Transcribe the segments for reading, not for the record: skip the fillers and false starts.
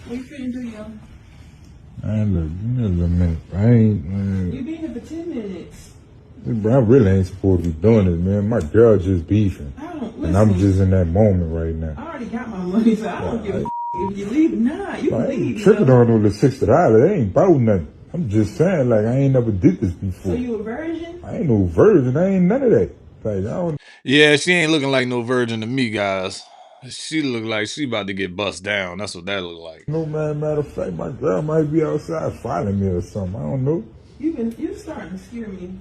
What you finna do, yo? Man, look, give me a little minute. I ain't, man. You been here for 10 minutes. Bro, I really ain't supposed to be doing this, man. My girl just beefing. And I'm just in that moment right now. I already got my money, so I don't give a if you leave or not. You can leave. Tripping on the $60. They ain't about nothing. I'm just saying, like, I ain't never did this before. So you a virgin? I ain't no virgin. I ain't none of that. Like, I don't. Yeah, she ain't looking like no virgin to me, guys. She look like she about to get bust down. That's what that look like. No, man, matter of fact, my girl might be outside following me or something. I don't know. You starting to scare me.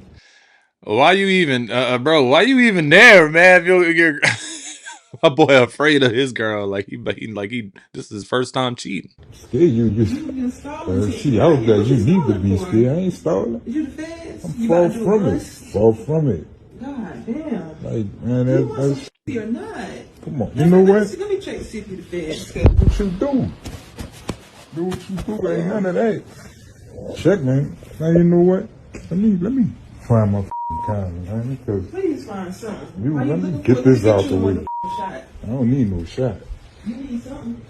Why you even, bro? Why you even there, man? You're my boy afraid of his girl. Like he, this is his first time cheating. Scared you stalling. She out there. You need to be scared. I ain't stalling. You the feds? I'm far from it. Far from it. God damn. Like, man, that's. You're not. Come on. You know what? Let me check to see if you the feds. What you do? Do what you do. Ain't none of that. Check, man. Now you know what? Let me find my calendar, man. Because please find something. let me get this out the way. I don't need no shot. You need something.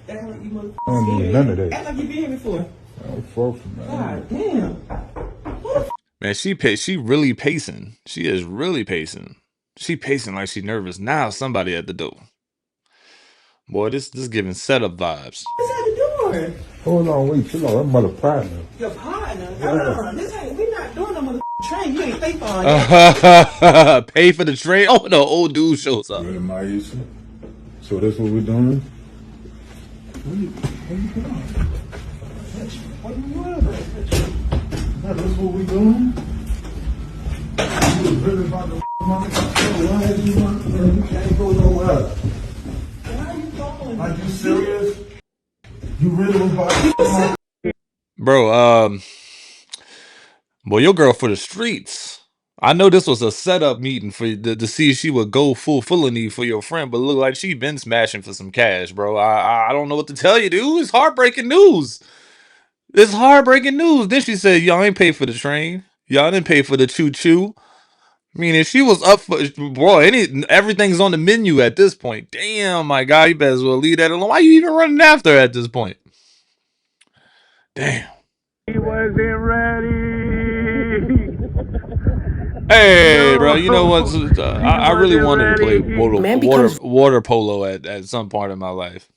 Act like you I don't need none of that. Act like you been here before. I don't fall from that. God damn. Man, she really pacing. She is really pacing. She pacing like she nervous. Now somebody at the door. Boy, this giving setup vibes. What's at the door? Hold on, wait, chill out. That's my partner. Your partner? We not doing no mother train. You ain't pay for it. Pay for the train? Oh, the old dude shows up. Ready, Maisha? So that's what we're doing? What you doing? What you worried about? That's what we doing? You really about to you can't go nowhere. Why are you calling? Are you serious? You really was about to Bro, boy, your girl for the streets. I know this was a setup meeting for to see if she would go full for your friend, but look like she been smashing for some cash, bro. I don't know what to tell you, dude. It's heartbreaking news. It's heartbreaking news. Then she said, y'all ain't pay for the train. Y'all didn't pay for the choo-choo. I mean, if she was up for, boy, everything's on the menu at this point. Damn, my guy, you better as well leave that alone. Why you even running after her at this point? Damn. He wasn't ready. Hey, bro, you know what? I really wanted to play water polo at some part in my life.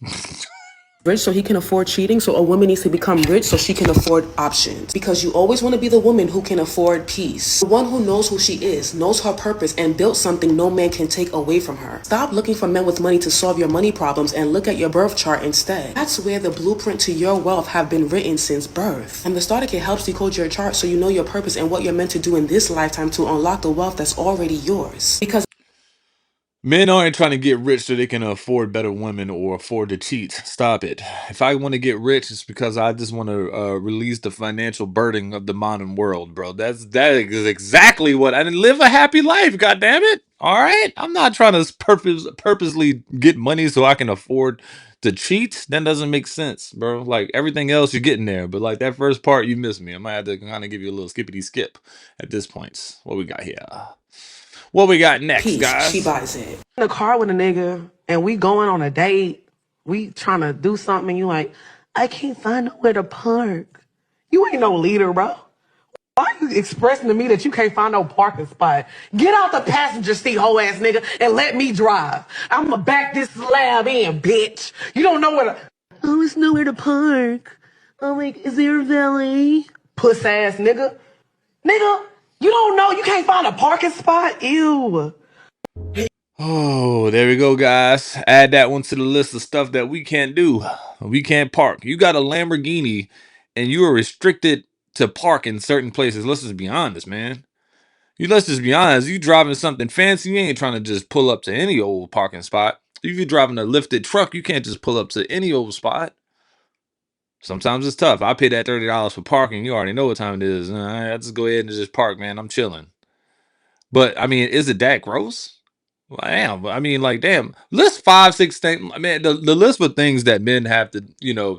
Rich so he can afford cheating, so a woman needs to become rich so she can afford options. Because you always want to be the woman who can afford peace. The one who knows who she is, knows her purpose, and built something no man can take away from her. Stop looking for men with money to solve your money problems and look at your birth chart instead. That's where the blueprint to your wealth have been written since birth. And the starter kit helps decode your chart so you know your purpose and what you're meant to do in this lifetime to unlock the wealth that's already yours. Because men aren't trying to get rich so they can afford better women or afford to cheat. Stop it. If I want to get rich, it's because I just want to release the financial burden of the modern world, bro. That is exactly what I didn't live a happy life. God damn it! All right, I'm not trying to purposely get money so I can afford to cheat. That doesn't make sense, bro. Like everything else, you're getting there, but like that first part, you missed me. I might have to kind of give you a little skippity skip at this point. What we got here? What we got next, peace, guys? she buys it. In the car with a nigga and we going on a date, we trying to do something and you like, I can't find nowhere to park. You ain't no leader, bro. Why are you expressing to me that you can't find no parking spot? Get out the passenger seat, hoe ass nigga, and let me drive. I'ma back this slab in, bitch. You don't know where to. Oh, it's nowhere to park. Oh, like, is there a valet? Puss ass nigga. Nigga, you don't know you can't find a parking spot? Ew. Oh, there we go, guys. Add that one to the list of stuff that we can't do. We can't park. You got a Lamborghini and you are restricted to park in certain places. Let's just be honest, man. Let's just be honest. You driving something fancy, you ain't trying to just pull up to any old parking spot. If you're driving a lifted truck, you can't just pull up to any old spot. Sometimes it's tough. I pay that $30 for parking. You already know what time it is. I just go ahead and just park, man. I'm chilling. But, I mean, is it that gross? Damn, I mean, like, damn. List 5, 6 things. Man, the list of things that men have to,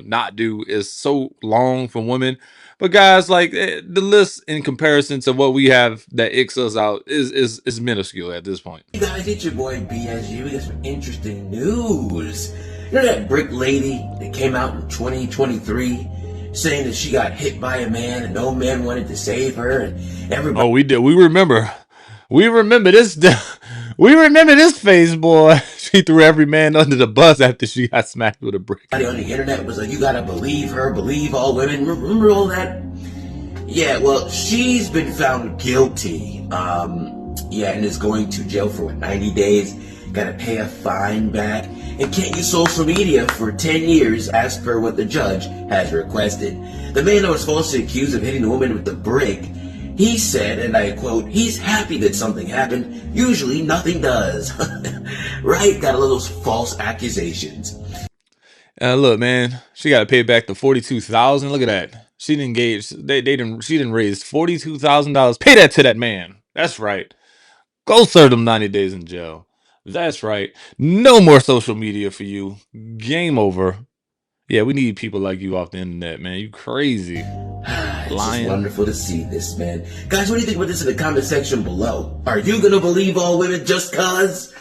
not do is so long for women. But guys, like, the list in comparison to what we have that icks us out is minuscule at this point. Hey guys, it's your boy BSG. We got some interesting news. You know that brick lady that came out in 2023 saying that she got hit by a man and no man wanted to save her and everybody. Oh, we did. We remember. We remember this. We remember this phase, boy. She threw every man under the bus after she got smacked with a brick. On the internet was like, you gotta believe her, believe all women. Remember all that? Yeah, well, she's been found guilty. Yeah, and is going to jail for 90 days. Gotta pay a fine back and can't use social media for 10 years as per what the judge has requested. The man that was falsely accused of hitting the woman with the brick, he said, and I quote, he's happy that something happened. Usually nothing does. Right? Got all those false accusations. Look, man, she got to pay back the $42,000. Look at that. She didn't engage. They didn't. She didn't raise $42,000. Pay that to that man. That's right. Go serve them 90 days in jail. That's right. No more social media for you. Game over. Yeah, we need people like you off the internet, man. You crazy. It's just wonderful to see this, man. Guys, what do you think about this in the comment section below? Are you gonna believe all women just cause?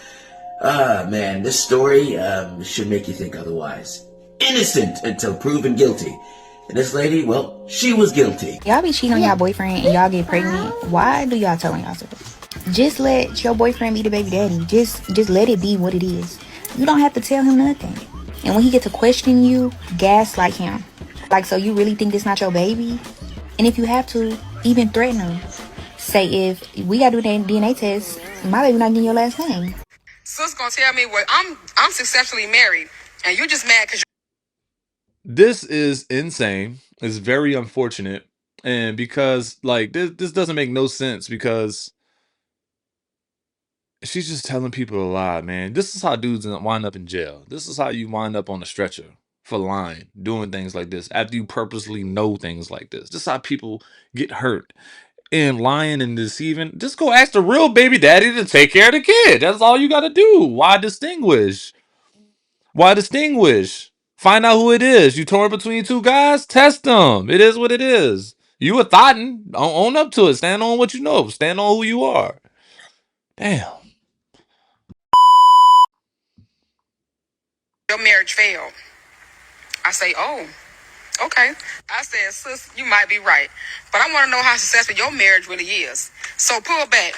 Man, this story should make you think otherwise. Innocent until proven guilty. And this lady, well, she was guilty. Y'all be cheating on y'all boyfriend and y'all get pregnant. Why do y'all tell on yourself? Just let your boyfriend be the baby daddy. Just let it be what it is. You don't have to tell him nothing. And when he gets to question you, gaslight him. Like, so you really think this not your baby? And if you have to, even threaten him. Say, if we gotta do the DNA test, my baby not getting your last name. Sis gonna tell me, well, I'm successfully married, and you're just mad because This is insane. It's very unfortunate. And because, like, this doesn't make no sense because she's just telling people a lie, man. This is how dudes wind up in jail. This is how you wind up on a stretcher for lying, doing things like this after you purposely know things like this. This is how people get hurt. And lying and deceiving. Just go ask the real baby daddy to take care of the kid. That's all you got to do. Why distinguish? Why distinguish? Find out who it is. You torn between two guys? Test them. It is what it is. You a thottin. Own up to it. Stand on what you know. Stand on who you are. Damn. your marriage failed. I say, oh, okay. I said, sis, you might be right. But I want to know how successful your marriage really is. So pull back.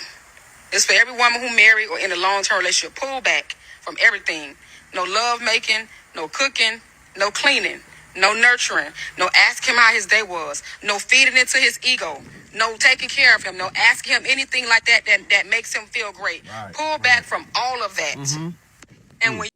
It's for every woman who married or in a long-term relationship. Pull back from everything. No love making, no cooking, no cleaning, no nurturing, no asking him how his day was, no feeding into his ego, no taking care of him, no asking him anything like that makes him feel great. Right, pull back from all of that. Mm-hmm. And when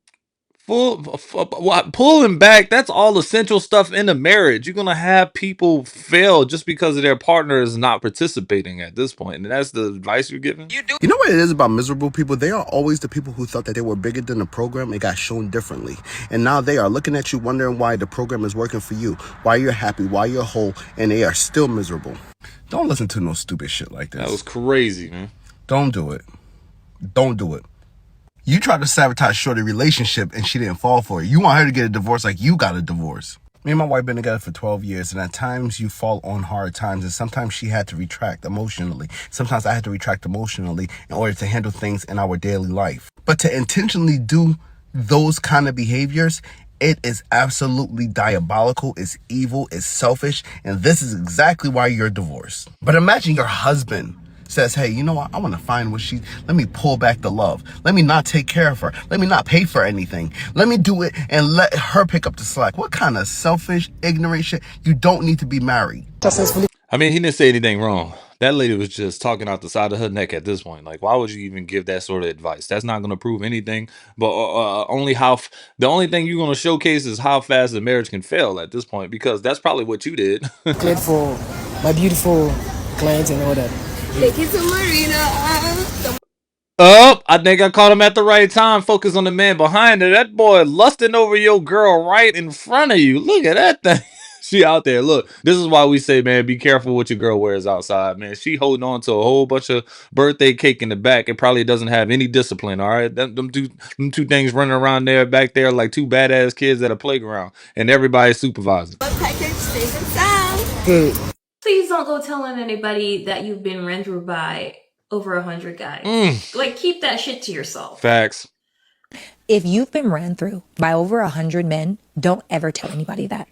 Pulling back, that's all essential stuff in a marriage. You're going to have people fail just because of their partner is not participating at this point. And that's the advice you're giving? You know what it is about miserable people? They are always the people who thought that they were bigger than the program and got shown differently. And now they are looking at you wondering why the program is working for you, why you're happy, why you're whole, and they are still miserable. Don't listen to no stupid shit like this. That was crazy, man. Don't do it. Don't do it. You tried to sabotage Shorty's relationship and she didn't fall for it. You want her to get a divorce like you got a divorce. Me and my wife been together for 12 years, and at times you fall on hard times, and sometimes she had to retract emotionally. Sometimes I had to retract emotionally in order to handle things in our daily life. But to intentionally do those kind of behaviors, it is absolutely diabolical, it's evil, it's selfish, and this is exactly why you're divorced. But imagine your husband says, hey, you know what? I want to find what let me pull back the love. Let me not take care of her. Let me not pay for anything. Let me do it and let her pick up the slack. What kind of selfish, ignorant shit? You don't need to be married. I mean, he didn't say anything wrong. That lady was just talking out the side of her neck at this point. Like, why would you even give that sort of advice? That's not going to prove anything. But the only thing you're going to showcase is how fast the marriage can fail at this point, because that's probably what you did. Good for my beautiful clients and all that. Take it to Marina. Oh, I think I caught him at the right time. Focus on the man behind her. That boy lusting over your girl right in front of you. Look at that thing. She out there. Look, this is why we say, man, be careful what your girl wears outside, man. She holding on to a whole bunch of birthday cake in the back. It probably doesn't have any discipline. All right, them two things running around there back there like two badass kids at a playground, and everybody's supervising. Package safe and sound. Please don't go telling anybody that you've been ran through by over 100 guys. Like, keep that shit to yourself. Facts. If you've been ran through by over 100 men, don't ever tell anybody that.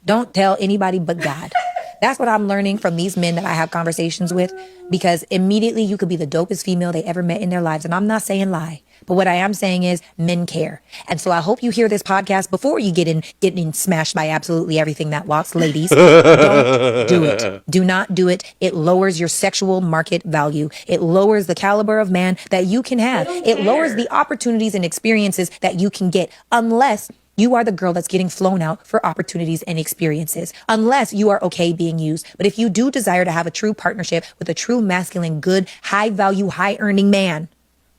Don't tell anybody but God. That's what I'm learning from these men that I have conversations with, because immediately you could be the dopest female they ever met in their lives. And I'm not saying lie, but what I am saying is men care. And so I hope you hear this podcast before you getting smashed by absolutely everything that walks. Ladies, don't do it. Do not do it. It lowers your sexual market value. It lowers the caliber of man that you can have. It lowers the opportunities and experiences that you can get, unless you are the girl that's getting flown out for opportunities and experiences, unless you are okay being used. But if you do desire to have a true partnership with a true masculine, good, high value, high earning man,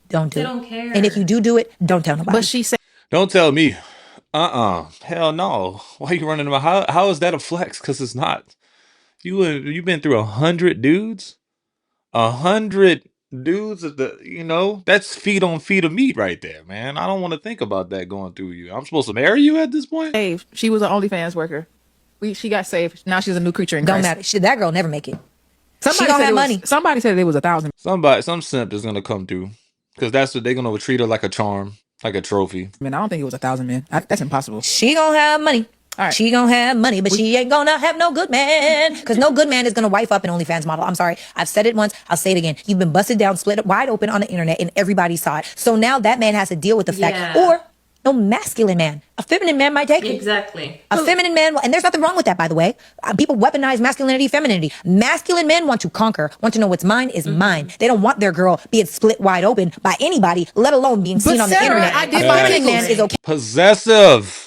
don't do it. They don't care. And if you do it, don't tell nobody. But she said, Don't tell me. Hell no. Why are you running about? How is that a flex? Because it's not. You've been through 100 dudes. 100 dudes of that's feet on feet of meat right there, man. I don't want to think about that going through you. I'm supposed to marry you at this point. Saved. She was an OnlyFans worker. She got saved. Now she's a new creature in don't Christ. matter. That girl never make it. Somebody don't said have it was, money. Somebody said it was 1,000. Some simp is gonna come through, because that's what they're gonna treat her like a charm, like a trophy. Man, I don't think it was 1,000 men. That's impossible. She gonna have money. All right. She gonna have money, but she ain't gonna have no good man. Because no good man is gonna wife up an OnlyFans model. I'm sorry. I've said it once. I'll say it again. You've been busted down, split wide open on the internet, and everybody saw it. So now that man has to deal with the fact, or no masculine man. A feminine man might take it. Exactly. A feminine man, and there's nothing wrong with that, by the way. People weaponize masculinity, femininity. Masculine men want to conquer, want to know what's mine is mine. They don't want their girl being split wide open by anybody, let alone being seen on the internet. A feminine man is okay. Possessive.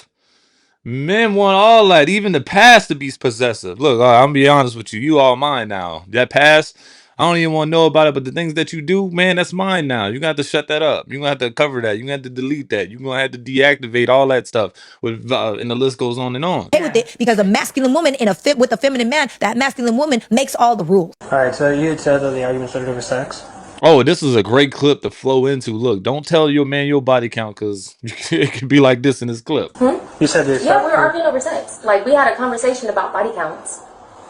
Men want all that, even the past to be possessive. Look, I'm gonna be honest with you. You all mine now. That past, I don't even want to know about it, but the things that you do, man, that's mine now. You're gonna have to shut that up. You're gonna have to cover that. You're gonna have to delete that. You're gonna have to deactivate all that stuff. And the list goes on and on. With it, because a masculine woman with a feminine man, that masculine woman makes all the rules. All right, so you had said that the argument started over sex. Oh, this is a great clip to flow into. Look, don't tell your man your body count, because it could be like this in this clip. You said this. Yeah, we were arguing over sex. Like, we had a conversation about body counts.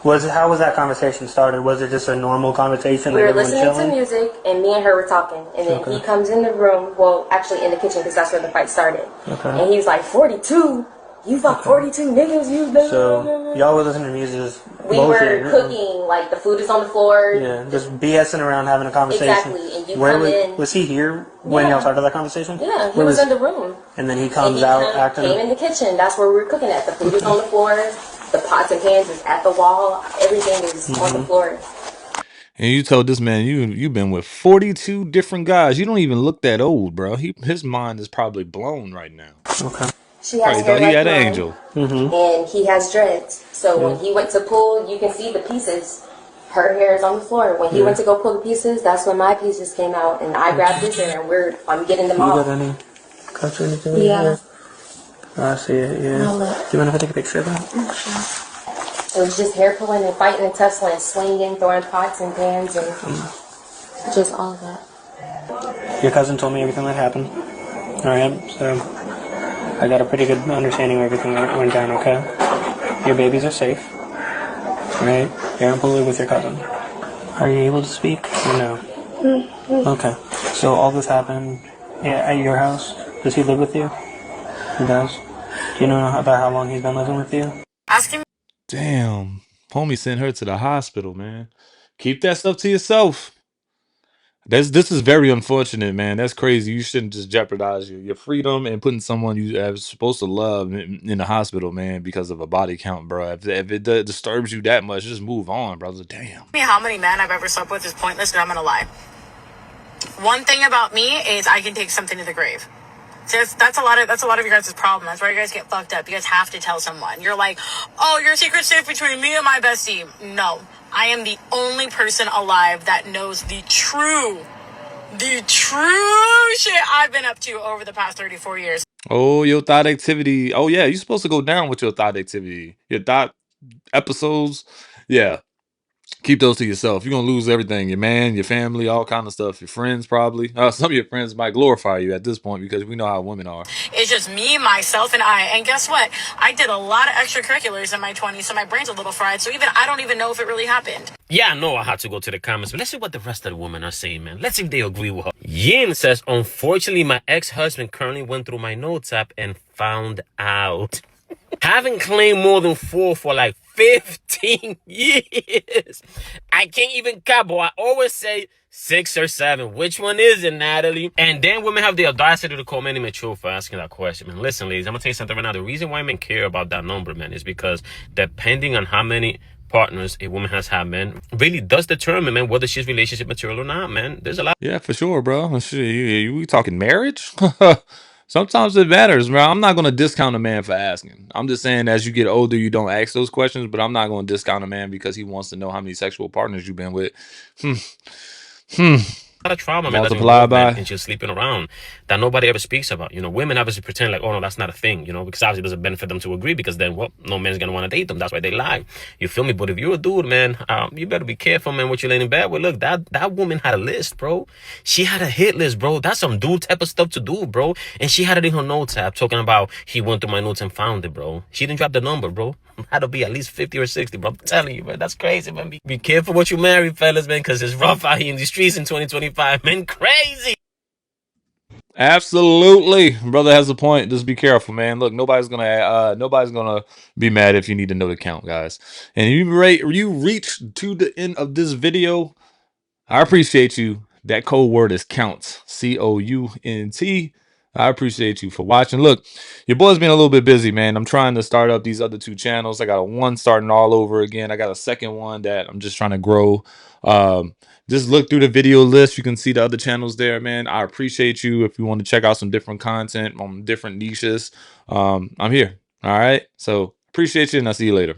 How was that conversation started? Was it just a normal conversation? We were listening to music, and me and her were talking. And then he comes in the room, well, actually in the kitchen, because that's where the fight started. And he was like, 42? You fuck 42 niggas, you know. So, y'all were listening to music. We were cooking, like, the food is on the floor. Yeah, just BSing around, having a conversation. Exactly, and you come in. Was he here when y'all started that conversation? Yeah, he was in the room. And then he comes out acting. Came in the kitchen, that's where we were cooking at. The food is on the floor, the pots and pans is at the wall, everything is on the floor. And you told this man you've been with 42 different guys. You don't even look that old, bro. His mind is probably blown right now. Okay. She has hair thought he like had an mine, angel. and he has dreads. So when he went to pull, you can see the pieces. Her hair is on the floor. When he went to go pull the pieces, that's when my pieces came out, and I grabbed his hair, and I'm getting them off. You got any cuts or anything? Yeah. I see it. Yeah. Do you mind if I take a picture of that? It was just hair pulling and fighting and tussling, swinging, throwing pots and pans, and just all of that. Your cousin told me everything that happened. All right, so I got a pretty good understanding of everything that went down. Okay, your babies are safe. Right, you're in Pulu with your cousin. Are you able to speak or no? Okay, so all this happened at your house. Does he live with you? He does. Do you know about how long he's been living with you? Ask him. Damn. Homie sent her to the hospital, man. Keep that stuff to yourself. This is very unfortunate, man. That's crazy. You shouldn't just jeopardize your freedom and putting someone you are supposed to love in the hospital, man, because of a body count, bro. If it disturbs you that much, just move on, brother. Damn. How many men I've ever slept with is pointless, but I'm gonna lie. One thing about me is I can take something to the grave. So that's a lot of your guys' problem. That's why you guys get fucked up. You guys have to tell someone. You're like, oh, your secret's safe between me and my bestie. No, I am the only person alive that knows the true shit I've been up to over the past 34 years. Oh, your thought activity. Oh, yeah, you're supposed to go down with your thought activity. Your thought episodes, yeah, keep those to yourself. You're gonna lose everything: your man, your family, all kind of stuff. Your friends probably. Some of your friends might glorify you at this point because we know how women are. It's just me, myself, and I. And guess what? I did a lot of extracurriculars in my 20s, so my brain's a little fried. So I don't even know if it really happened. Yeah, I know I had to go to the comments, but let's see what the rest of the women are saying, man. Let's see if they agree with her. Yin says, unfortunately, my ex-husband currently went through my notes app and found out. Haven't claimed more than 4 for like 15 years. I can't even cap, but I always say 6 or 7. Which one is it, Natalie? And then women have the audacity to call men immature for asking that question, man. Listen, ladies, I'm gonna tell you something right now. The reason why men care about that number, man, is because depending on how many partners a woman has had, man, really does determine, man, whether she's relationship material or not, man. There's a lot. Yeah, for sure, bro. Shit, we talking marriage? Sometimes it matters, man. I'm not gonna discount a man for asking. I'm just saying, as you get older, you don't ask those questions. But I'm not gonna discount a man because he wants to know how many sexual partners you've been with. A lot of trauma, man, that's Multiply involved, man, by. and just sleeping around that nobody ever speaks about. You know, women obviously pretend like, oh no, that's not a thing, you know, because obviously it doesn't benefit them to agree, because then, well, no man's gonna want to date them. That's why they lie. You feel me? But if you're a dude, man, you better be careful, man, what you're laying in bed with. Look, that woman had a list, bro. She had a hit list, bro. That's some dude type of stuff to do, bro. And she had it in her notes app talking about he went through my notes and found it, bro. She didn't drop the number, bro. Had to be at least 50 or 60, bro. I'm telling you, man, that's crazy, man. Be careful what you marry, fellas, man, because it's rough out here in the streets in 2025, man. Crazy. Absolutely, brother has a point. Just be careful, man. Look, nobody's gonna be mad if you need to know the count, guys. And you reach to the end of this video. I appreciate you. That code word is counts. COUNT. I appreciate you for watching. Look, your boy's been a little bit busy, man. I'm trying to start up these other 2 channels. I got one starting all over again. I got a second one that I'm just trying to grow. Just look through the video list. You can see the other channels there, man. I appreciate you. If you want to check out some different content on different niches, I'm here. All right. So appreciate you, and I'll see you later.